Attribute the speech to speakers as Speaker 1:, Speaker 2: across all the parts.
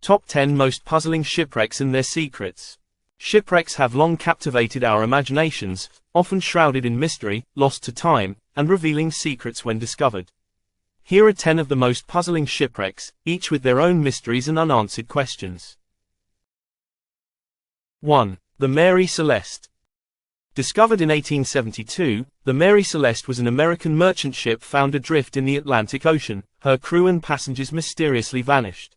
Speaker 1: Top 10 Most Puzzling Shipwrecks and Their Secrets. Shipwrecks have long captivated our imaginations, often shrouded in mystery, lost to time, and revealing secrets when discovered. Here are 10 of the most puzzling shipwrecks, each with their own mysteries and unanswered questions. 1. The Mary Celeste. Discovered in 1872, the Mary Celeste was an American merchant ship found adrift in the Atlantic Ocean. Her crew and passengers mysteriously vanished.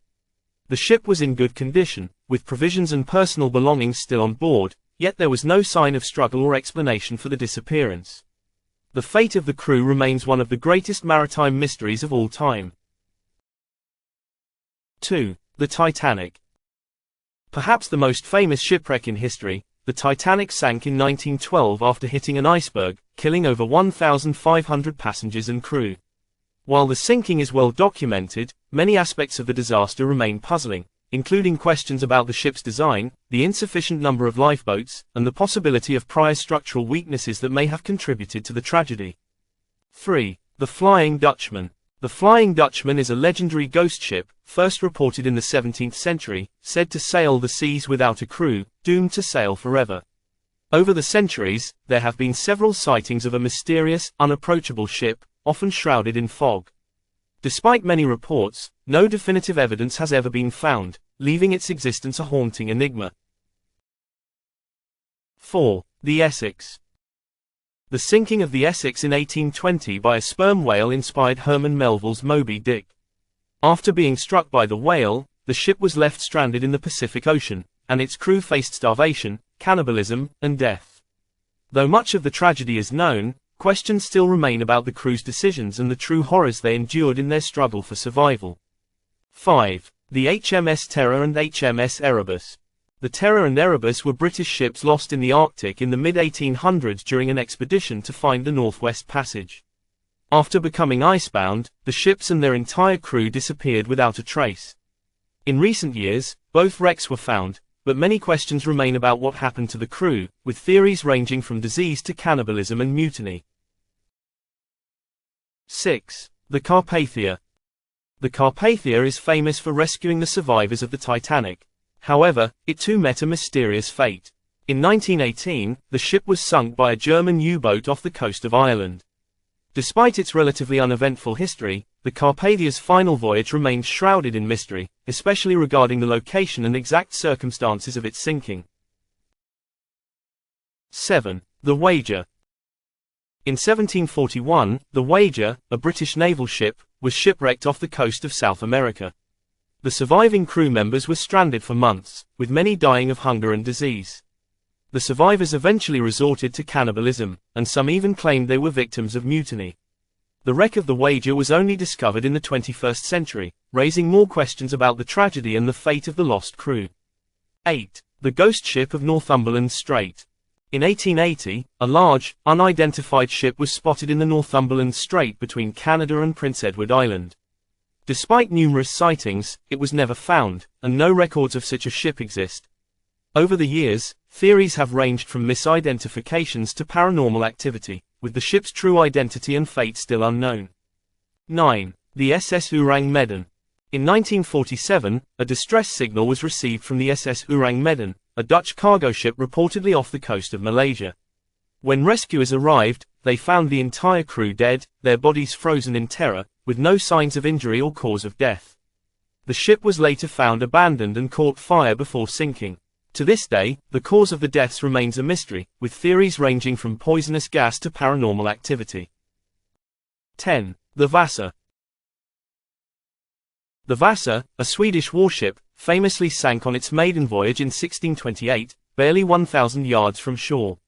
Speaker 1: The ship was in good condition, with provisions and personal belongings still on board, yet there was no sign of struggle or explanation for the disappearance. The fate of the crew remains one of the greatest maritime mysteries of all time. 2. The Titanic. Perhaps the most famous shipwreck in history, the Titanic sank in 1912 after hitting an iceberg, killing over 1,500 passengers and crew. While the sinking is well documented, many aspects of the disaster remain puzzling, including questions about the ship's design, the insufficient number of lifeboats, and the possibility of prior structural weaknesses that may have contributed to the tragedy. 3. The Flying Dutchman. The Flying Dutchman is a legendary ghost ship, first reported in the 17th century, said to sail the seas without a crew, doomed to sail forever. Over the centuries, there have been several sightings of a mysterious, unapproachable ship, often shrouded in fog. Despite many reports, no definitive evidence has ever been found, leaving its existence a haunting enigma. 4. The Essex. The sinking of the Essex in 1820 by a sperm whale inspired Herman Melville's Moby Dick. After being struck by the whale, the ship was left stranded in the Pacific Ocean, and its crew faced starvation, cannibalism, and death. Though much of the tragedy is known, questions still remain about the crew's decisions and the true horrors they endured in their struggle for survival. 5. The HMS Terror and HMS Erebus. The Terror and Erebus were British ships lost in the Arctic in the mid-1800s during an expedition to find the Northwest Passage. After becoming icebound, the ships and their entire crew disappeared without a trace. In recent years, both wrecks were found, but many questions remain about what happened to the crew, with theories ranging from disease to cannibalism and mutiny. 6. The Carpathia. The Carpathia is famous for rescuing the survivors of the Titanic. However, it too met a mysterious fate. In 1918, the ship was sunk by a German U-boat off the coast of Ireland. Despite its relatively uneventful history, the Carpathia's final voyage remains shrouded in mystery, especially regarding the location and exact circumstances of its sinking. 7. The Wager. In 1741, the Wager, a British naval ship, was shipwrecked off the coast of South America. The surviving crew members were stranded for months, with many dying of hunger and disease. The survivors eventually resorted to cannibalism, and some even claimed they were victims of mutiny. The wreck of the Wager was only discovered in the 21st century, raising more questions about the tragedy and the fate of the lost crew. 8. The Ghost Ship of Northumberland Strait. In 1880, a large, unidentified ship was spotted in the Northumberland Strait between Canada and Prince Edward Island. Despite numerous sightings, it was never found, and no records of such a ship exist. Over the years, theories have ranged from misidentifications to paranormal activity, with the ship's true identity and fate still unknown. 9. The SS Orang Medan. In 1947, a distress signal was received from the SS Orang Medan, a Dutch cargo ship reportedly off the coast of Malaysia. When rescuers arrived, they found the entire crew dead, their bodies frozen in terror, with no signs of injury or cause of death. The ship was later found abandoned and caught fire before sinking. To this day, the cause of the deaths remains a mystery, with theories ranging from poisonous gas to paranormal activity. 10. The Vasa. The Vasa, a Swedish warship, famously sank on its maiden voyage in 1628, barely 1,000 yards from shore.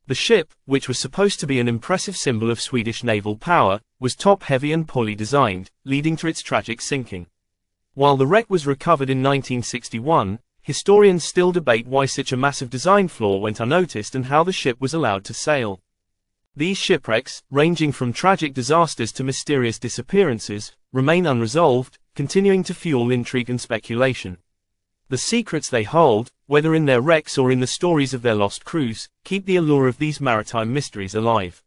Speaker 1: The ship, which was supposed to be an impressive symbol of Swedish naval power, was top-heavy and poorly designed, leading to its tragic sinking. While the wreck was recovered in 1961, historians still debate why such a massive design flaw went unnoticed and how the ship was allowed to sail. These shipwrecks, ranging from tragic disasters to mysterious disappearances, remain unresolved, continuing to fuel intrigue and speculation. The secrets they hold, whether in their wrecks or in the stories of their lost crews, keep the allure of these maritime mysteries alive.